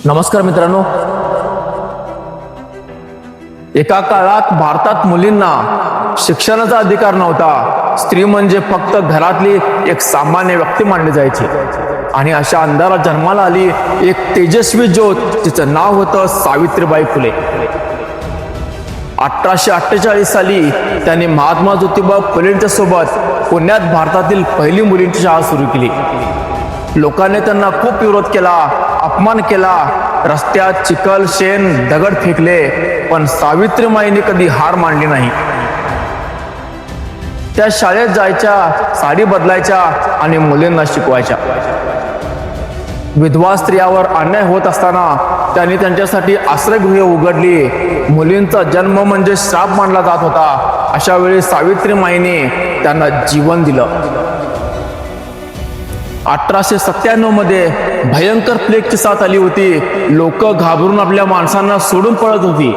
नमस्कार मित्रांनो, एका काळात भारतात मुलींना शिक्षणाचा अधिकार नव्हता. स्त्री म्हणजे फक्त घरातली एक सामान्य व्यक्ती मानली जायची. आणि अशा अंधारात जन्माला आली एक तेजस्वी ज्योत. तिचं नाव होतं सावित्रीबाई फुले. 1848 साली त्यांनी महात्मा ज्योतिबा फुलेंच्या सोबत पुण्यात भारतातील पहिली मुलींची शाळा सुरू केली. लोकांनी त्यांना खूप विरोध केला, अपमान केला, रस्त्यात चिखल शेण दगड फेकले, पण सावित्रीमाईंनी कधी हार मानली नाही. त्या शाळेत जायच्या, साडी बदलायच्या आणि मुलींना शिकवायच्या. विधवा स्त्रियावर अन्याय होत असताना त्यांनी त्यांच्यासाठी आश्रयगृहे उघडली. मुलींचा जन्म म्हणजे श्राप मानला जात होता. अशा वेळी सावित्रीमाईंनी त्यांना जीवन दिलं. 1897 मध्ये भयंकर प्लेगची साथ आली होती. लोक घाबरून आपल्या माणसांना सोडून पळत होती,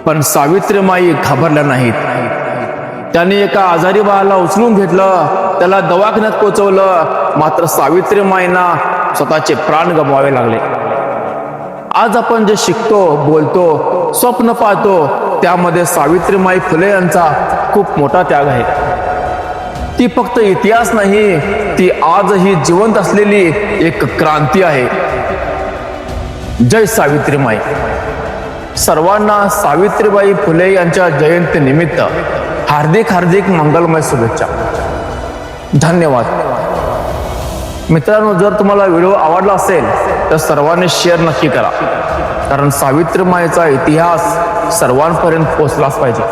पण सावित्रीमाई घाबरल्या नाहीत. त्यांनी एका आजारी बाळाला उचलून घेतलं, त्याला दवाखान्यात पोहोचवलं. मात्र सावित्रीमाईंना स्वतःचे प्राण गमवावे लागले. आज आपण जे शिकतो, बोलतो, स्वप्न पाहतो, त्यामध्ये सावित्रीमाई फुले यांचा खूप मोठा त्याग आहे. ती फक्त इतिहास नाही, ती आजही जिवंत असलेली एक क्रांती आहे. जय सावित्रीमाई. सर्वांना सावित्रीबाई फुले यांच्या जयंती निमित्त हार्दिक हार्दिक मंगलमय शुभेच्छा. धन्यवाद. मित्रांनो, जर तुम्हाला व्हिडिओ आवडला असेल तर सर्वांनी शेअर नक्की करा, कारण सावित्रीमाईचा इतिहास सर्वांपर्यंत पोहोचलाच पाहिजे.